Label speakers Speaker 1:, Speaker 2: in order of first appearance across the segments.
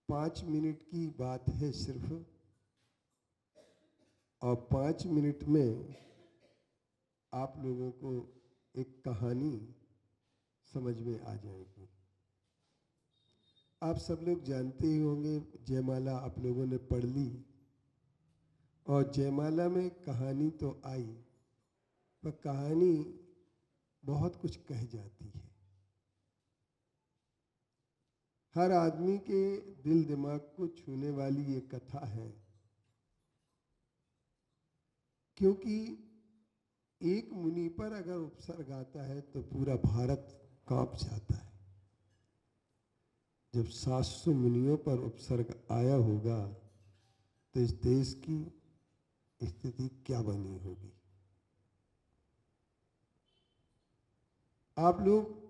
Speaker 1: पाँच मिनट की बात है सिर्फ, और 5 मिनट में आप लोगों को एक कहानी समझ में आ जाएगी। आप सब लोग जानते ही होंगे, जयमाला आप लोगों ने पढ़ ली, और जयमाला में कहानी तो आई, पर कहानी बहुत कुछ कह जाती है। हर आदमी के दिल दिमाग को छूने वाली ये कथा है, क्योंकि एक मुनि पर अगर उपसर्ग आता है तो पूरा भारत कांप जाता है। जब 700 मुनियों पर उपसर्ग आया होगा तो इस देश की स्थिति क्या बनी होगी। आप लोग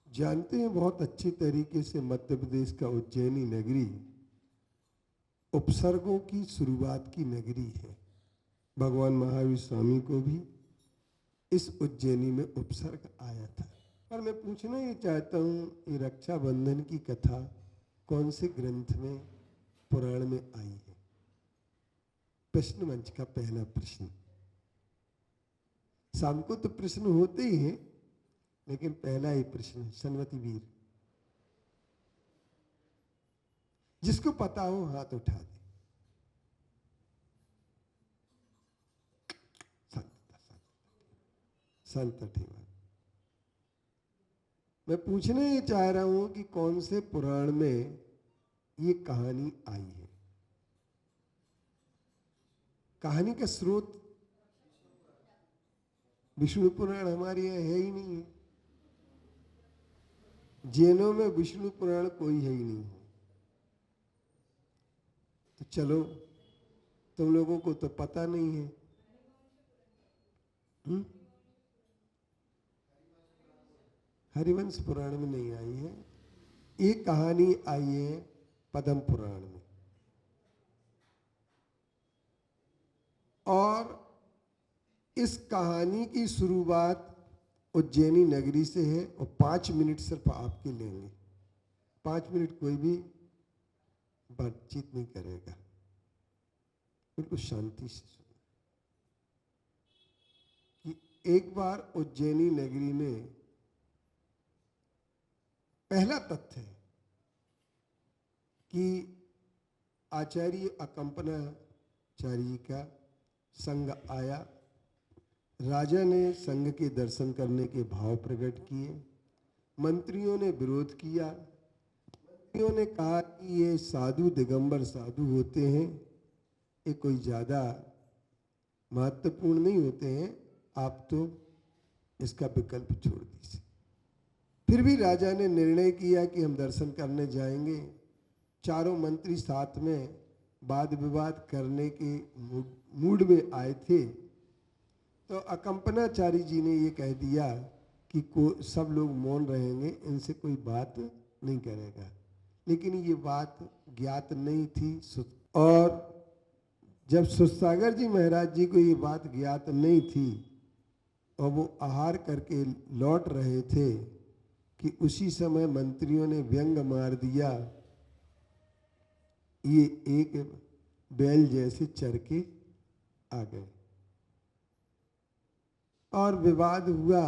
Speaker 1: जानते हैं बहुत अच्छी तरीके से, मध्य प्रदेश का उज्जैनी नगरी उपसर्गों की शुरुआत की नगरी है। भगवान महावीर स्वामी को भी इस उज्जैनी में उपसर्ग आया था। पर मैं पूछना ये चाहता हूँ, ये रक्षाबंधन की कथा कौन से ग्रंथ में, पुराण में आई है? प्रश्न मंच का पहला प्रश्न। शाम को तो प्रश्न होते ही हैं, लेकिन पहला ही प्रश्न सनवती वीर, जिसको पता हो हाथ उठा दे। संत ठेवा। मैं पूछने ये चाह रहा हूं कि कौन से पुराण में ये कहानी आई है। कहानी का स्रोत विष्णु पुराण हमारे यहाँ है ही नहीं है। जैनों में विष्णु पुराण कोई है ही नहीं है। तो चलो, तुम लोगों को तो पता नहीं है। हरिवंश पुराण में नहीं आई है। एक कहानी आई है पद्म पुराण में, और इस कहानी की शुरुआत उज्जैनी नगरी से है, और 5 मिनट सिर्फ आपके लेंगे। 5 मिनट कोई भी बातचीत नहीं करेगा, बिल्कुल शांति से सुनो। कि एक बार उज्जैनी नगरी में, पहला तथ्य है कि आचार्य अकंपनाचार्य का संघ आया। राजा ने संघ के दर्शन करने के भाव प्रकट किए। मंत्रियों ने विरोध किया। मंत्रियों ने कहा कि ये साधु दिगंबर साधु होते हैं, ये कोई ज़्यादा महत्वपूर्ण नहीं होते हैं, आप तो इसका विकल्प छोड़ दीजिए। फिर भी राजा ने निर्णय किया कि हम दर्शन करने जाएंगे। चारों मंत्री साथ में वाद विवाद करने के मूड में आए थे। तो अकंपनाचारी जी ने ये कह दिया कि सब लोग मौन रहेंगे, इनसे कोई बात नहीं करेगा। लेकिन ये बात ज्ञात नहीं थी, और जब सुरसागर जी महाराज जी को ये बात ज्ञात नहीं थी और वो आहार करके लौट रहे थे, कि उसी समय मंत्रियों ने व्यंग मार दिया, ये एक बैल जैसे चर के आ गए, और विवाद हुआ।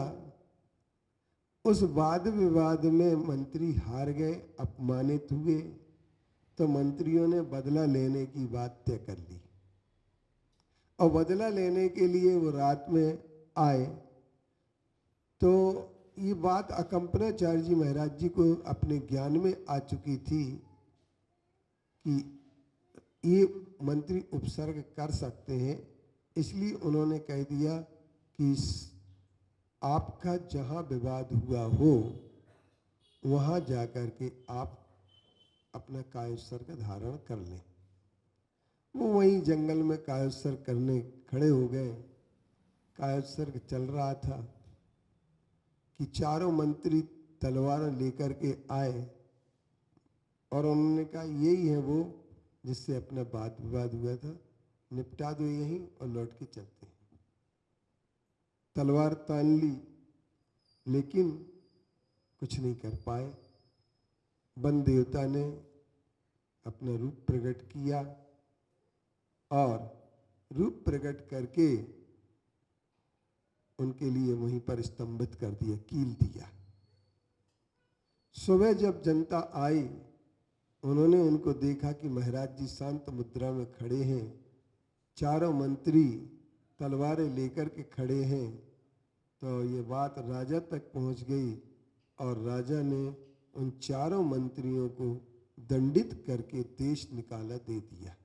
Speaker 1: उस वाद विवाद में मंत्री हार गए, अपमानित हुए। तो मंत्रियों ने बदला लेने की बात तय कर ली, और बदला लेने के लिए वो रात में आए। तो ये बात अकंपनाचार्य जी महाराज जी को अपने ज्ञान में आ चुकी थी कि ये मंत्री उपसर्ग कर सकते हैं, इसलिए उन्होंने कह दिया कि आपका जहाँ विवाद हुआ हो वहाँ जाकर के आप अपना कायोत्सर्ग धारण कर लें। वो वहीं जंगल में कायोत्सर्ग करने खड़े हो गए। कायोत्सर्ग चल रहा था कि चारों मंत्री तलवार लेकर के आए, और उन्होंने कहा यही है वो जिससे अपना वाद विवाद हुआ था, निपटा दो यहीं और लौट के चलते हैं। तलवार तान ली, लेकिन कुछ नहीं कर पाए। वन देवता ने अपना रूप प्रकट किया और रूप प्रकट करके उनके लिए वहीं पर स्तंभित कर दिया, कील दिया। सुबह जब जनता आई, उन्होंने उनको देखा कि महाराज जी शांत मुद्रा में खड़े हैं, चारों मंत्री तलवारें लेकर के खड़े हैं। तो ये बात राजा तक पहुंच गई और राजा ने उन चारों मंत्रियों को दंडित करके देश निकाला दे दिया।